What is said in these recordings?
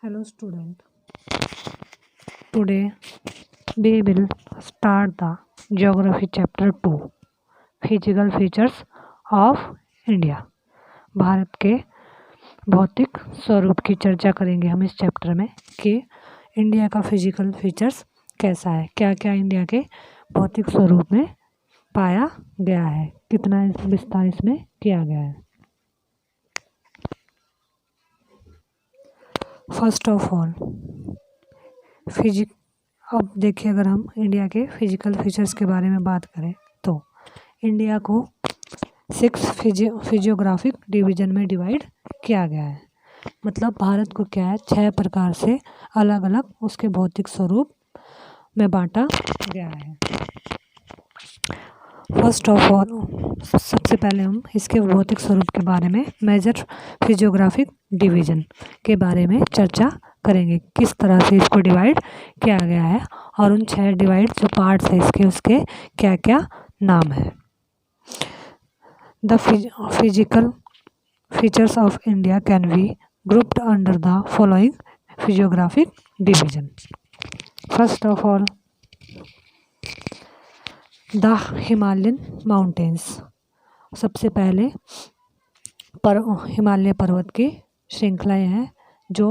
Hello student. Today we will start the Geography chapter 2 Physical features of India. Bharat के भौतिक स्वरूप की चर्चा करेंगे हम इस चैप्टर में कि इंडिया का फिजिकल फीचर्स कैसा है, क्या क्या इंडिया के भौतिक स्वरूप में पाया गया है, कितना विस्तार इसमें किया गया है। फर्स्ट ऑफ ऑल अब देखिए, अगर हम इंडिया के फिजिकल फीचर्स के बारे में बात करें तो इंडिया को 6 फिजियोग्राफिक डिवीजन में डिवाइड किया गया है। मतलब भारत को क्या है, 6 प्रकार से अलग अलग उसके भौतिक स्वरूप में बांटा गया है। फर्स्ट ऑफ ऑल सबसे पहले हम इसके भौतिक स्वरूप के बारे में मेजर फिजियोग्राफिक डिवीजन के बारे में चर्चा करेंगे, किस तरह से इसको डिवाइड किया गया है और उन 6 डिवाइड जो पार्ट्स है इसके उसके क्या क्या नाम है। The physical features of India can be grouped under the following physiographic division. First of all the Himalayan mountains. सबसे पहले हिमालय पर्वत की श्रृंखलाएं हैं जो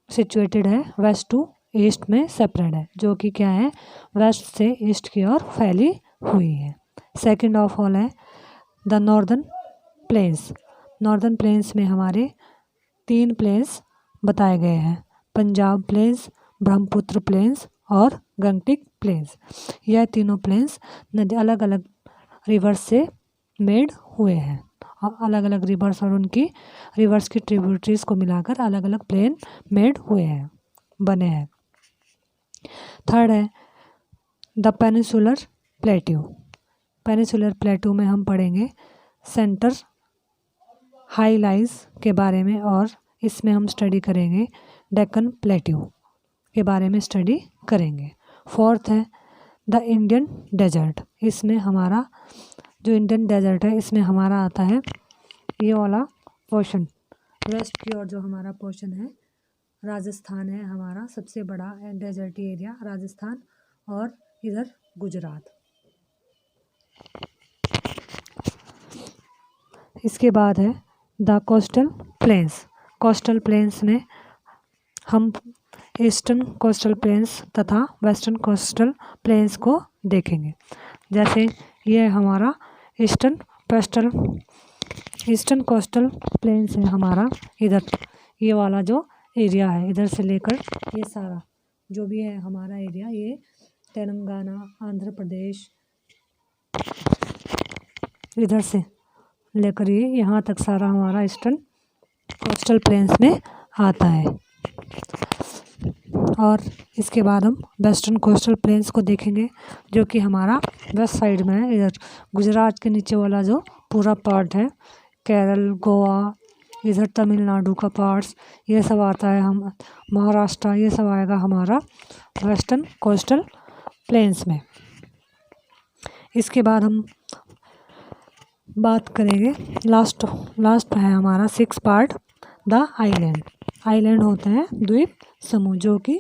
सिचुएटेड है वेस्ट टू ईस्ट में सेपरेट है, जो कि क्या है वेस्ट से ईस्ट की ओर फैली हुई है। सेकंड ऑफ ऑल है the northern plains. Northern plains में हमारे 3 प्लेन्स बताए गए हैं, पंजाब प्लेन्स, ब्रह्मपुत्र प्लेन्स और गंगटिक प्लेन्स। यह तीनों प्लेन्स नदी अलग अलग रिवर्स से मेड हुए हैं, अलग अलग रिवर्स और उनकी रिवर्स की ट्रिब्यूटरीज को मिलाकर अलग अलग प्लेन मेड हुए हैं, बने हैं। थर्ड है the peninsular plateau. Peninsular plateau में हम पढ़ेंगे सेंटर हाईलाइज के बारे में और इसमें हम स्टडी करेंगे डेक्कन प्लेट्यू के बारे में स्टडी करेंगे। फोर्थ है द इंडियन डेजर्ट। इसमें हमारा जो इंडियन डेजर्ट है इसमें हमारा आता है ये वाला पोर्शन, वेस्ट की ओर जो हमारा पोर्शन है राजस्थान है, हमारा सबसे बड़ा डेजर्टी एरिया राजस्थान और इधर गुजरात। इसके बाद है the coastal planes. Coastal planes में हम ईस्टर्न कोस्टल प्लेन्स तथा वेस्टर्न कोस्टल प्लेन्स को देखेंगे। जैसे ये हमारा ईस्टर्न कोस्टल प्लेन्स है हमारा, इधर ये वाला जो एरिया है इधर से लेकर ये सारा जो भी है हमारा एरिया, ये तेलंगाना, आंध्र प्रदेश, इधर से लेकर ये यहाँ तक सारा हमारा ईस्टर्न कोस्टल प्लेन्स में आता है। और इसके बाद हम वेस्टर्न कोस्टल प्लेन्स को देखेंगे जो कि हमारा वेस्ट साइड में है, इधर गुजरात के नीचे वाला जो पूरा पार्ट है, केरल, गोवा, इधर तमिलनाडु का पार्ट्स, ये सब आता है, हम महाराष्ट्र, ये सब आएगा हमारा वेस्टर्न कोस्टल प्लेन्स में। इसके बाद हम बात करेंगे लास्ट है हमारा 6 पार्ट द आइलैंड। आइलैंड होते हैं द्वीप समूह जो कि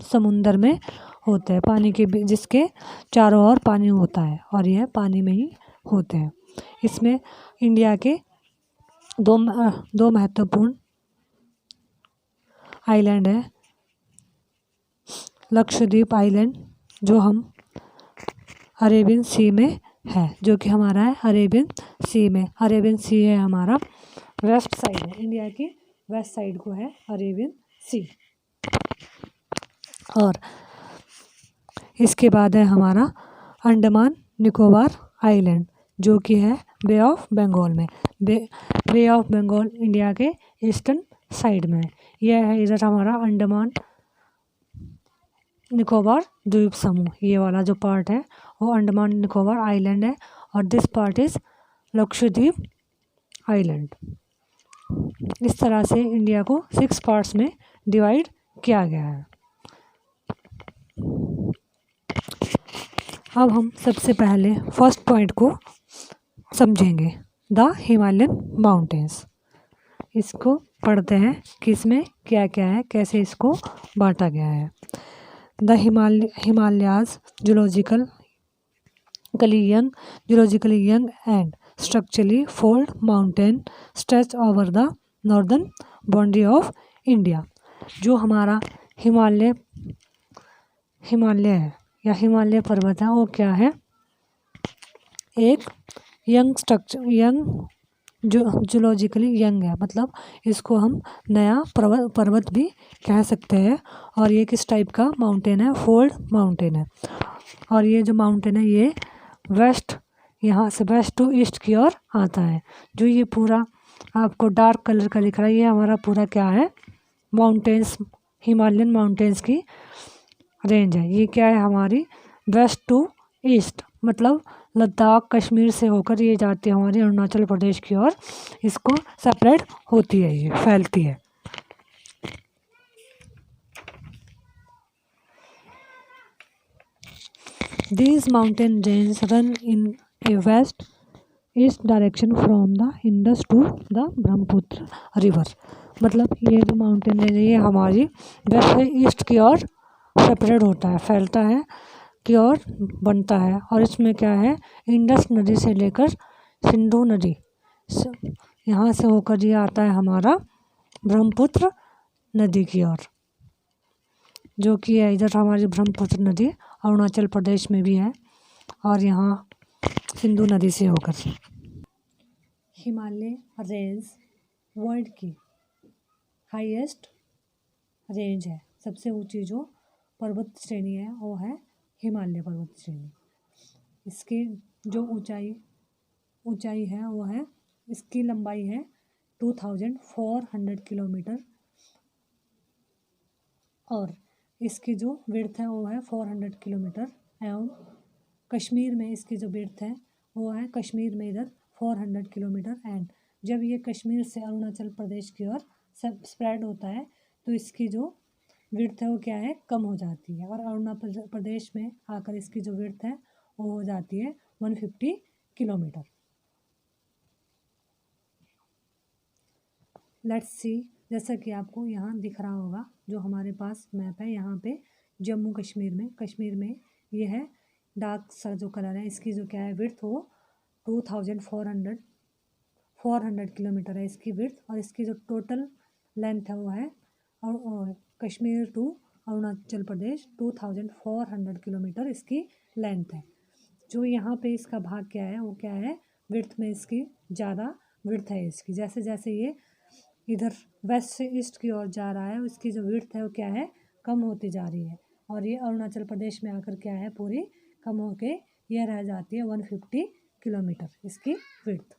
समुंदर में होते हैं, पानी के जिसके चारों ओर पानी होता है और यह पानी में ही होते हैं। इसमें इंडिया के दो महत्वपूर्ण आइलैंड है, लक्षद्वीप आइलैंड जो हम अरेबियन सी में है, जो कि हमारा है अरेबियन सी में। अरेबियन सी है हमारा वेस्ट साइड है, इंडिया की वेस्ट साइड को है अरेबियन सी। और इसके बाद है हमारा अंडमान निकोबार आइलैंड जो कि है बे ऑफ बंगाल में। बे ऑफ बंगाल इंडिया के ईस्टर्न साइड में है, यह है इधर हमारा अंडमान निकोबार द्वीप समूह। ये वाला जो पार्ट है वो अंडमान निकोबार आइलैंड है और this part is Lakshadweep island. इस तरह से इंडिया को 6 पार्ट्स में डिवाइड किया गया है। अब हम सबसे पहले फर्स्ट पॉइंट को समझेंगे, द हिमालयन माउंटेन्स। इसको पढ़ते हैं कि इसमें क्या क्या है, कैसे इसको बांटा गया है। The Himalayas zoologically young and structurally fold mountain stretch over the northern boundary of India। जो हमारा हिमालय है या हिमालय पर्वत है, वो क्या है, एक यंग जो जूलॉजिकली यंग है, मतलब इसको हम नया पर्वत भी कह सकते हैं। और ये किस टाइप का माउंटेन है, फोल्ड माउंटेन है। और ये जो माउंटेन है ये यहाँ से वेस्ट टू ईस्ट की ओर आता है। जो ये पूरा आपको डार्क कलर का दिख रहा है, ये हमारा पूरा क्या है, माउंटेन्स, हिमालयन माउंटेन्स की रेंज है। ये क्या है, हमारी वेस्ट टू ईस्ट, मतलब लद्दाख कश्मीर से होकर ये जाती है हमारी अरुणाचल प्रदेश की ओर, इसको सेपरेट होती है, ये फैलती है। These mountain ranges run in a west-east direction from the Indus to the Brahmaputra river. मतलब ये जो माउंटेन रेंज है ये हमारी वेस्ट से ईस्ट की ओर सेपरेट होता है, फैलता है की ओर बनता है। और इसमें क्या है, इंडस नदी से लेकर सिंधु नदी यहाँ से होकर ये आता है हमारा ब्रह्मपुत्र नदी की ओर, जो कि है इधर हमारी ब्रह्मपुत्र नदी अरुणाचल प्रदेश में भी है, और यहाँ सिंधु नदी से होकर। हिमालय रेंज वर्ल्ड की हाईएस्ट रेंज है। सबसे ऊंची जो पर्वत श्रेणी है वो है हिमालय पर्वत श्रेणी। इसकी जो ऊंचाई है वो है, इसकी लंबाई है 2400 किलोमीटर, और इसकी जो विड्थ है वो है 400 किलोमीटर। एवं कश्मीर में इसकी जो विड्थ है वो है, कश्मीर में इधर 400 किलोमीटर। एंड जब ये कश्मीर से अरुणाचल प्रदेश की ओर सब स्प्रेड होता है तो इसकी जो विड्थ है वो क्या है, कम हो जाती है, और अरुणाचल प्रदेश में आकर इसकी जो विड्थ है वो हो जाती है 150 किलोमीटर। लेट्स सी, जैसा कि आपको यहाँ दिख रहा होगा जो हमारे पास मैप है, यहाँ पे जम्मू कश्मीर में ये है डार्क सा जो कलर है, इसकी जो क्या है विड्थ वो 400 किलोमीटर है इसकी विड्थ। और इसकी जो टोटल लेंथ है वो है, और कश्मीर टू अरुणाचल प्रदेश 2400 किलोमीटर इसकी लेंथ है। जो यहाँ पे इसका भाग क्या है वो क्या है, विड्थ में इसकी ज़्यादा विड्थ है इसकी। जैसे जैसे ये इधर वेस्ट से ईस्ट की ओर जा रहा है, उसकी जो विड्थ है वो क्या है, कम होती जा रही है, और ये अरुणाचल प्रदेश में आकर क्या है, पूरी कम होके ये रह जाती है 150 किलोमीटर इसकी width.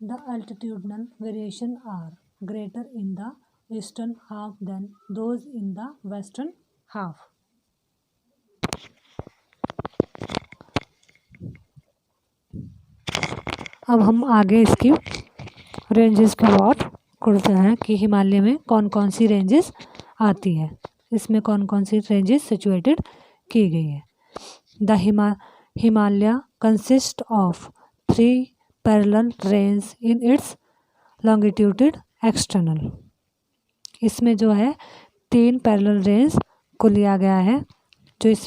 The altitudinal variation are greater in the eastern half than those in the western half. अब हम आगे इसकी रेंजेस की बात करते हैं कि हिमालय में कौन कौन सी रेंजेस आती है, इसमें कौन कौन सी रेंजेस सिचुएटेड की गई है। The Himalaya consist of 3 parallel range in its longitude external. इसमें जो है 3 पैरेलल रेंज को लिया गया है जो इस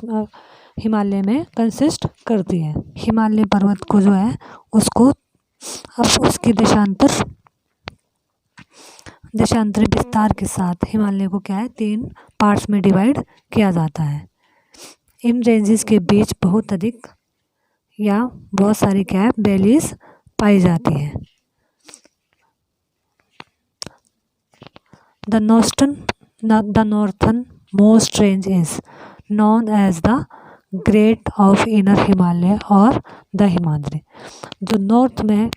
हिमालय में कंसिस्ट करती है। हिमालय पर्वत को जो है उसको अब उसकी देशांतरी विस्तार के साथ हिमालय को क्या है 3 पार्ट्स में डिवाइड किया जाता है। इन रेंजेस के बीच बहुत अधिक या बहुत सारी क्या है वैलीज पाई जाती है। The northern most range is known as the great of inner Himalaya और द हिमाद्री। जो नॉर्थ में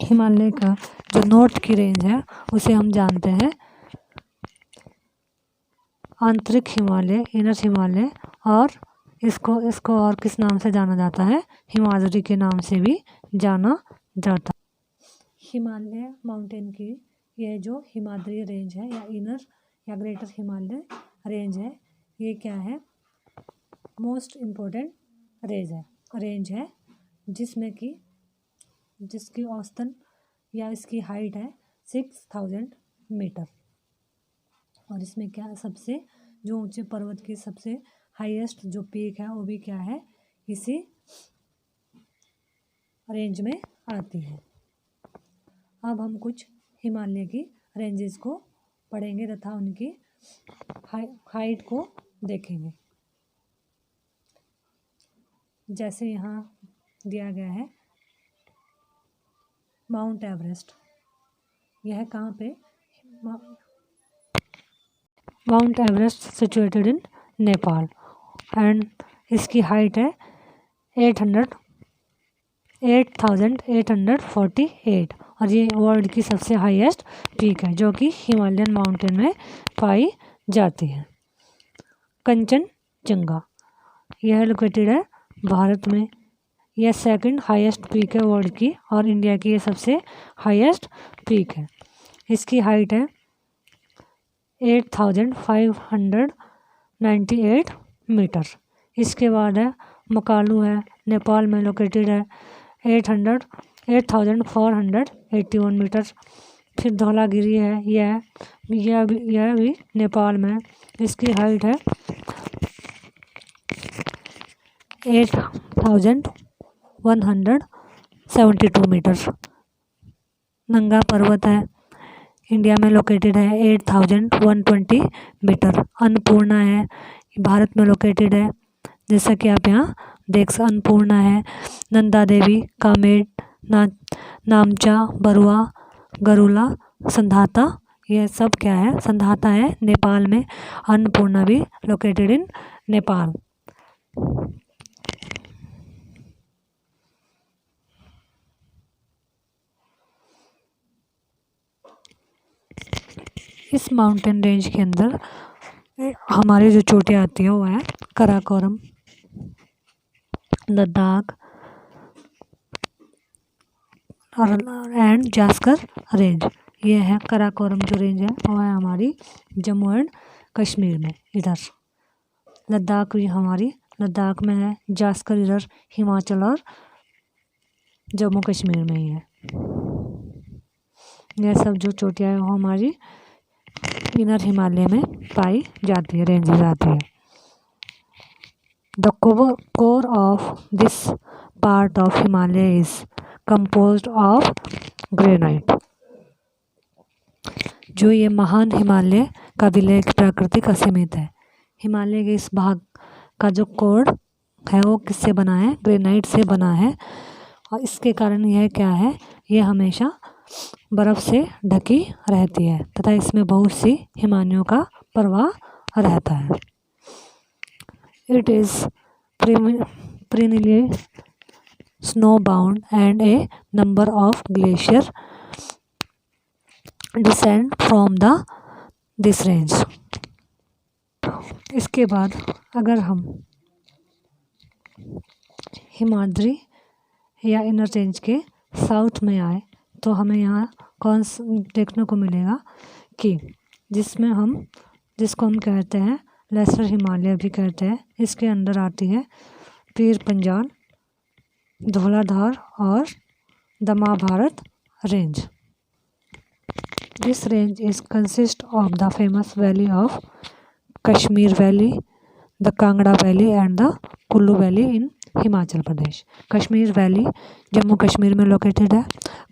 हिमालय का जो नॉर्थ की रेंज है उसे हम जानते हैं आंतरिक हिमालय, इनर हिमालय, और इसको और किस नाम से जाना जाता है, हिमाद्री के नाम से भी जाना जाता है। हिमालय माउंटेन की यह जो हिमाद्री रेंज है या इनर या ग्रेटर हिमालय रेंज है, ये क्या है, मोस्ट इम्पोर्टेंट रेंज है जिसमें कि जिसकी औसतन या इसकी हाइट है 6000 मीटर। और इसमें क्या सबसे जो ऊंचे पर्वत की सबसे हाईएस्ट जो पीक है वो भी क्या है, इसी रेंज में आती है। अब हम कुछ हिमालय की रेंजेस को पढ़ेंगे तथा उनकी हाइट को देखेंगे। जैसे यहाँ दिया गया है माउंट एवरेस्ट, यह कहाँ पे, mount Everest situated in Nepal and इसकी हाइट है 8848 और ये वर्ल्ड की सबसे हाईएस्ट पीक है जो कि हिमालयन माउंटेन में पाई जाती है। कंचनजंगा, यह लोकेटेड है भारत में। यह सेकंड हाईएस्ट पीक है वर्ल्ड की और इंडिया की ये सबसे हाईएस्ट पीक है। इसकी हाइट है 8598 मीटर। इसके बाद है मकालू है, नेपाल में लोकेटेड है, 8481 मीटर। फिर धौलागिरी है, यह भी नेपाल में। इसकी हाइट है 8172 मीटर। नंगा पर्वत है, इंडिया में लोकेटेड है, 8120 मीटर। अन्नपूर्णा है, भारत में लोकेटेड है, जैसा कि आप यहाँ अन्नपूर्णा है। नंदा देवी, कामेट, नामचा, बरुआ, गरुला, संधाता, यह सब क्या है, संधाता है नेपाल में। अन्नपूर्णा भी लोकेटेड इन नेपाल। इस माउंटेन रेंज के अंदर हमारी जो चोटियाँ आती है वो है काराकोरम, लद्दाख एंड जास्कर रेंज। ये है काराकोरम जो रेंज है वो है हमारी जम्मू एंड कश्मीर में इधर। लद्दाख भी हमारी लद्दाख में है। जास्कर इधर हिमाचल और जम्मू कश्मीर में ही है। यह सब जो चोटियाँ है वो हमारी इनर हिमालय में पाई जाती है, रेंजेस आती है। The core of this part of Himalaya is composed of granite. जो ये महान हिमालय का विलय प्राकृतिक असीमित है। हिमालय के इस भाग का जो कोर है वो किससे बना है, ग्रेनाइट से बना है। और इसके कारण यह क्या है, ये हमेशा बर्फ़ से ढकी रहती है तथा इसमें बहुत सी हिमानियों का प्रवाह रहता है। It is perennially snowbound and a number of glaciers descend from this range। इसके बाद अगर हम हिमाद्री या इनर रेंज के साउथ में आए तो हमें यहाँ देखने को मिलेगा कि जिसको हम कहते हैं लेसर हिमालय भी कहते हैं। इसके अंदर आती है पीर पंजाल, धौलाधार और the Mahabharat range. This range is consist of the famous valley of Kashmir valley, the Kangra valley and the Kullu valley in Himachal Pradesh. Kashmir valley Jammu Kashmir में लोकेटेड है।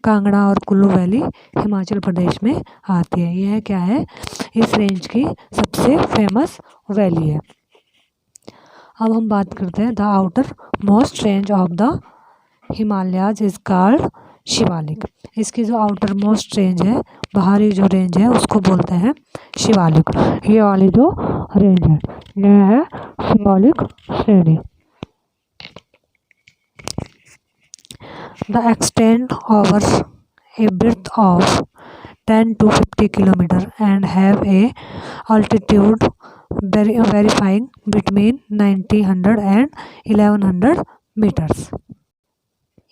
कांगड़ा और कुल्लू वैली हिमाचल प्रदेश में आती है। यह क्या है, इस रेंज की सबसे फेमस वैली है। अब हम बात करते हैं the outer most range of the Himalayas is called Shivalik. इसकी जो आउटर मोस्ट रेंज है, बाहरी जो रेंज है, उसको बोलते हैं शिवालिक। ये वाली जो रेंज है यह है शिवालिक श्रेणी। The extend over a breadth of 10 to 50 kilometre and have a altitude verifying between 900 and 1100 metres.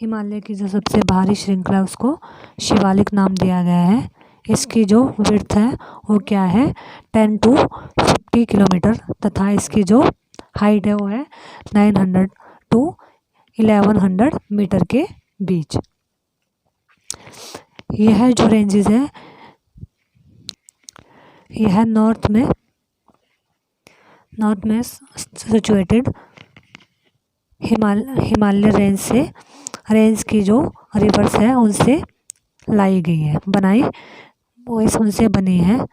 Himalaya की जो सबसे भारी श्रृंखला है उसको शिवालिक नाम दिया गया है। इसकी जो विड्थ है वो क्या है, 10 to 50 किलोमीटर तथा इसकी जो हाइट है वो है 900 to 1100 मीटर के बीच। यह जो रेंजेस है यह नॉर्थ में सिचुएटेड हिमालय रेंज की जो रिवर्स है उनसे लाई गई है, उनसे बनी है।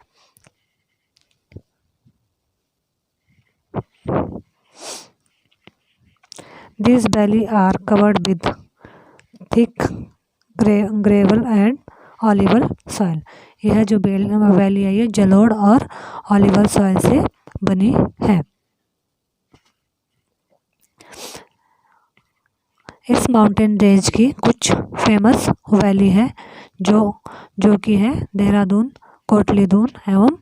These valley are covered with thick gravel and alluvial soil। यह जो वैली है ये जलोढ़ और ऑलिवल सॉइल से बनी है। इस माउंटेन रेंज की कुछ फेमस वैली है जो कि है देहरादून, कोटली दून एवं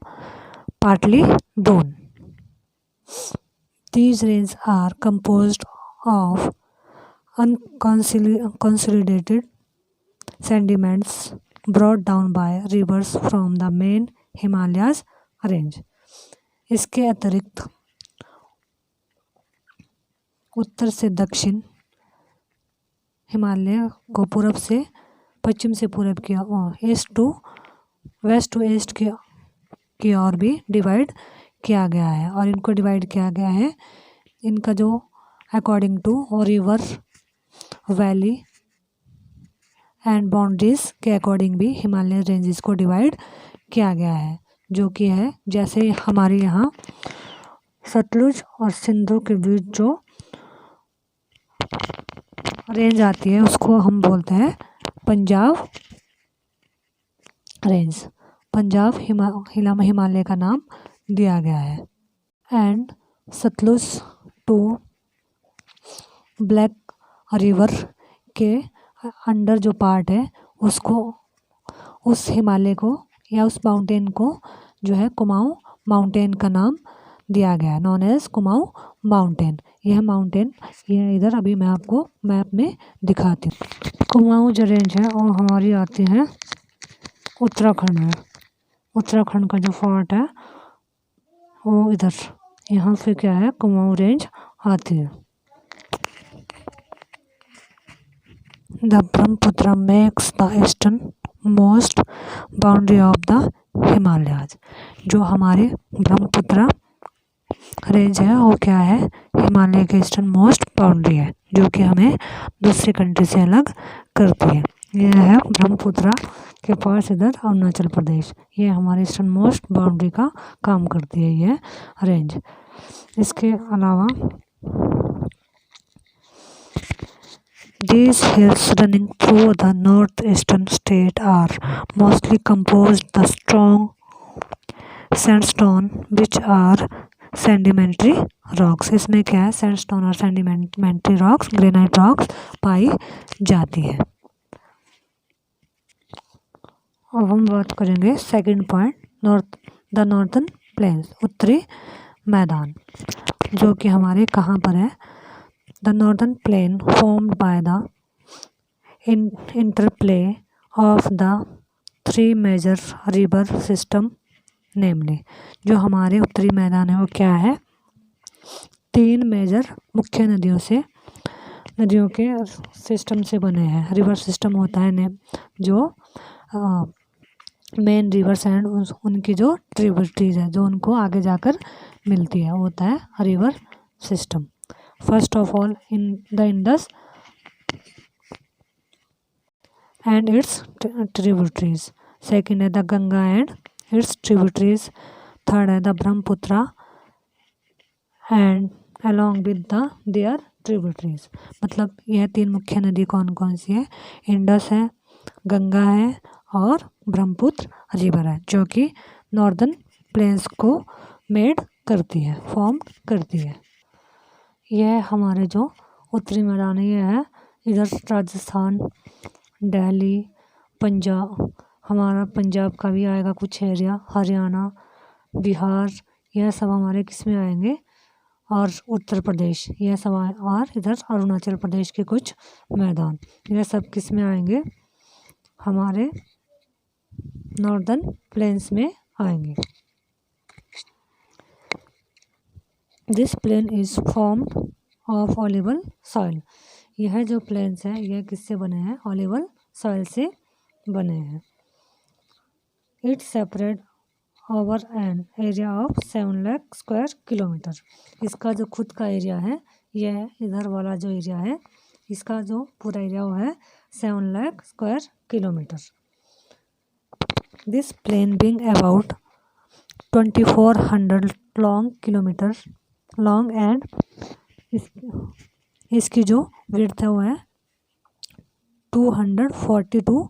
पाटली Doon. These ranges are composed of unconsolidated sediments brought down by rivers from the main Himalayas range। इसके अतिरिक्त उत्तर से दक्षिण हिमालय को पूर्व से पश्चिम से पूरब की वेस्ट टू ईस्ट की ओर भी डिवाइड किया गया है। और इनको डिवाइड किया गया है इनका जो according to river valley and boundaries के अकॉर्डिंग भी हिमालय रेंजेस को डिवाइड किया गया है, जो कि है जैसे हमारे यहाँ सतलुज और सिंधु के बीच जो रेंज आती है उसको हम बोलते हैं पंजाब रेंज। पंजाब हिमालय का नाम दिया गया है। And Sutlej to black river के अंडर जो पार्ट है उसको उस हिमालय को या उस माउंटेन को जो है कुमाऊं माउंटेन का नाम दिया गया है, नॉन एज कुमाऊं माउंटेन। यह माउंटेन यह इधर अभी मैं आपको मैप में दिखाती हूँ। कुमाऊं जो रेंज है वो हमारी आती है उत्तराखंड में। उत्तराखंड का जो पार्ट है वो इधर यहाँ पे क्या है कुमाऊं रेंज आती है। The Brahmaputra makes the eastern most boundary of the Himalayas. जो हमारे ब्रह्मपुत्र रेंज है वो क्या है हिमालय के ईस्टर्न मोस्ट बाउंड्री है, जो कि हमें दूसरी कंट्री से अलग करती है। यह है ब्रह्मपुत्र के पास इधर अरुणाचल प्रदेश, ये हमारे ईस्टर्न मोस्ट बाउंड्री का काम करती है यह रेंज। इसके अलावा these hills running through the northeastern state are mostly composed the strong sandstone which are sedimentary rocks। इसमें क्या है सैंडस्टोन और सेडिमेंट्री रॉक्स ग्रेनाइट रॉक्स पाई जाती है। अब हम बात करेंगे second point the northern plains, उत्तरी मैदान, जो कि हमारे कहाँ पर है। The northern plain formed by the interplay of the three major river system namely. जो हमारे उत्तरी मैदान है वो क्या है तीन मेजर मुख्य नदियों के सिस्टम से बने हैं। रिवर सिस्टम होता है नेम जो मेन रिवर्स एंड उनकी जो ट्रिब्यूटरीज है जो उनको आगे जाकर मिलती है वो होता है river system. First of all in the Indus and its tributaries, second है the Ganga and its tributaries, third है the Brahmaputra and along with the their tributaries. मतलब यह तीन मुख्य नदी कौन कौन सी है इंडस है, गंगा है और ब्रह्मपुत्र रिवर है, जो कि नॉर्दर्न प्लेन्स को मेड करती है फॉर्म करती है। यह हमारे जो उत्तरी मैदान है यह है इधर राजस्थान, दिल्ली, पंजाब, हमारा पंजाब का भी आएगा कुछ एरिया, हरियाणा, बिहार, यह सब हमारे किस में आएंगे और उत्तर प्रदेश यह सब और इधर अरुणाचल प्रदेश के कुछ मैदान यह सब किस में आएंगे हमारे नॉर्दर्न प्लेन्स में आएंगे। This plain is formed of alluvial soil. यह जो प्लेन्स है यह किससे बने हैं ऑलिवल सॉइल से बने हैं। It separate over an area of 7 lakh square kilometre. इसका जो खुद का एरिया है, यह इधर वाला जो एरिया है, इसका जो पूरा एरिया वो है 7 lakh square kilometre. This plain being about 2400 long kilometre long and इसकी जो विड्थ है वो है 240 to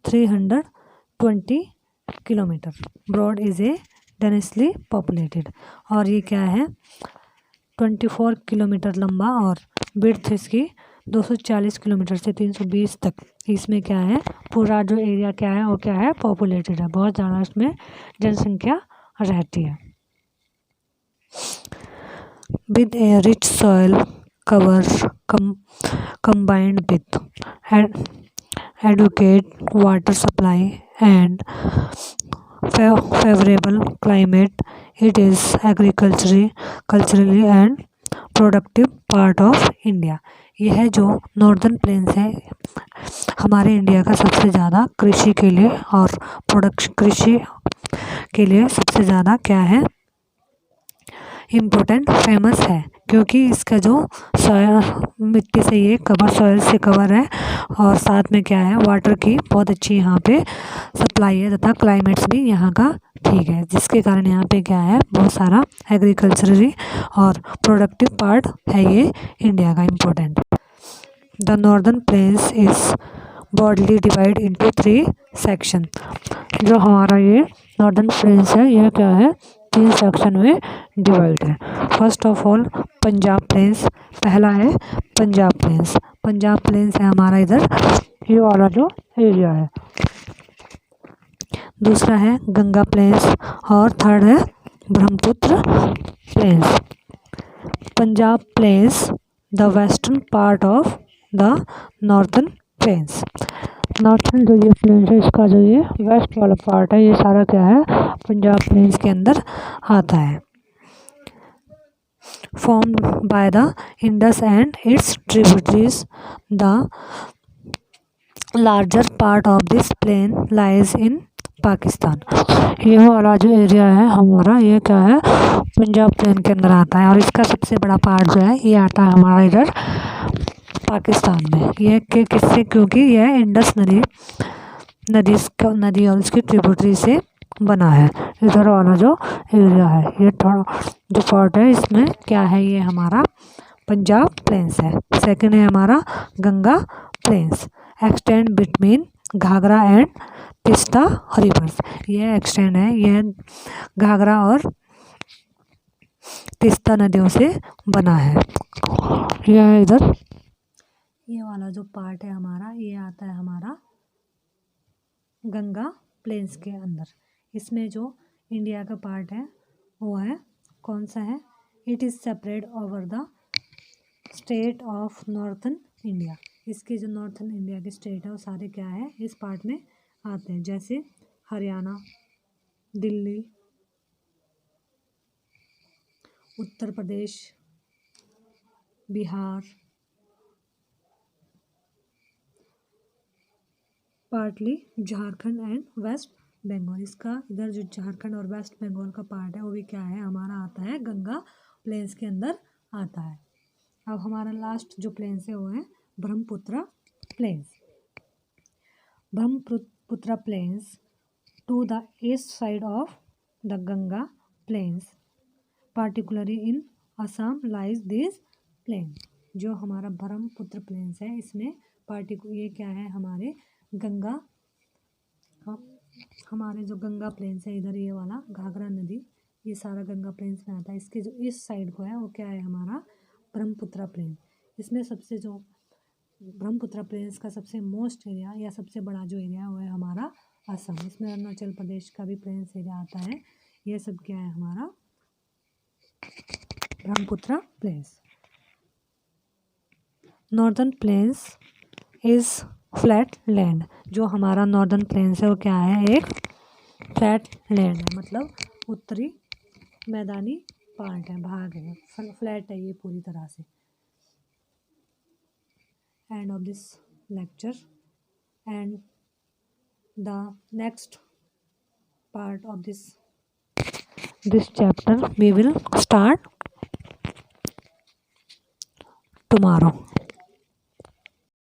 320 kilometre. Broad is a densely populated. और ये क्या है, 24 किलोमीटर लंबा और विड्थ इसकी 240 किलोमीटर से 320 तक। इसमें क्या है, पूरा जो एरिया क्या है वो क्या है, पॉपुलेटेड है, बहुत ज़्यादा इसमें जनसंख्या रहती है। With A rich soil cover combined with adequate water supply and favorable climate, it is culturally and productive part of India। यह जो नॉर्दर्न प्लेन्स है हमारे इंडिया का सबसे ज़्यादा कृषि के लिए और कृषि के लिए सबसे ज़्यादा क्या है, इम्पोर्टेंट फेमस है, क्योंकि इसका जो सॉयल मिट्टी से ये सॉयल से कवर है और साथ में क्या है, वाटर की बहुत अच्छी यहाँ पे सप्लाई है तथा क्लाइमेट्स भी यहाँ का ठीक है, जिसके कारण यहाँ पे क्या है, बहुत सारा एग्रीकल्चरली और प्रोडक्टिव पार्ट है ये इंडिया का important. The northern plains is broadly divide into 3 section. जो हमारा ये नॉर्दर्न प्लेन्स है, यह क्या है, 3 सेक्शन में डिवाइड है। First of all Punjab plains, पहला है पंजाब प्लेन्स। पंजाब प्लेन्स है हमारा इधर ये वाला जो एरिया है। दूसरा है गंगा प्लेन्स और थर्ड है Brahmaputra plains. Punjab plains the western part of the northern plains. Northern जो ये प्लेन्स है, इसका जो ये वेस्ट वाला पार्ट है, ये सारा क्या है, पंजाब प्लेन्स के अंदर आता है। Formed by the Indus and its tributaries, the larger part of this plain lies in Pakistan. ये वाला जो एरिया है हमारा, ये क्या है, पंजाब प्लेन के अंदर आता है और इसका सबसे बड़ा पार्ट जो है ये आता है हमारा इधर पाकिस्तान में। यह किससे, क्योंकि यह इंडस नदी और उसकी ट्रिब्यूटरी से बना है। इधर वाला जो एरिया है, ये थोड़ा जो पार्ट है इसमें क्या है, ये हमारा पंजाब प्लेन्स है। सेकंड है हमारा Ganga plains, extend between Ghaghra and Teesta rivers. यह एक्सटेंड है, यह घाघरा और तीस्ता नदियों से बना है। यह इधर ये वाला जो पार्ट है हमारा, ये आता है हमारा गंगा प्लेन्स के अंदर। इसमें जो इंडिया का पार्ट है वो है कौन सा है, it is separate over the state of northern India. इसके जो नॉर्थर्न इंडिया के स्टेट है वो सारे क्या है, इस पार्ट में आते हैं, जैसे हरियाणा, दिल्ली, उत्तर प्रदेश, बिहार, पार्टली झारखंड एंड वेस्ट बंगाल। इसका इधर जो झारखंड और वेस्ट बंगाल का पार्ट है वो भी क्या है, हमारा आता है गंगा प्लेन्स के अंदर आता है। अब हमारा लास्ट जो प्लेन्स है वो है Brahmaputra plains. Brahmaputra plains to the east side of the Ganga plains, particularly in Assam lies this plain. जो हमारा ब्रह्मपुत्र प्लेन्स है, इसमें ये क्या है, हमारे गंगा, हमारे जो गंगा प्लेन्स है इधर, ये वाला घाघरा नदी, ये सारा गंगा प्लेन्स में आता है। इसके जो ईस्ट साइड को है वो क्या है, हमारा ब्रह्मपुत्र प्लेन। इसमें सबसे जो ब्रह्मपुत्र प्लेन्स का सबसे मोस्ट एरिया या सबसे बड़ा जो एरिया वो है हमारा असम। इसमें अरुणाचल प्रदेश का भी प्लेन्स एरिया आता है। ये सब क्या है, हमारा Brahmaputra plains. Northern plains is flat land. जो हमारा नॉर्दर्न प्लेन्स है वो क्या है, एक फ्लैट लैंड है, मतलब उत्तरी मैदानी पार्ट है, भाग है, फ्लैट है ये पूरी तरह से। End of this lecture and the next part of this chapter we will start tomorrow.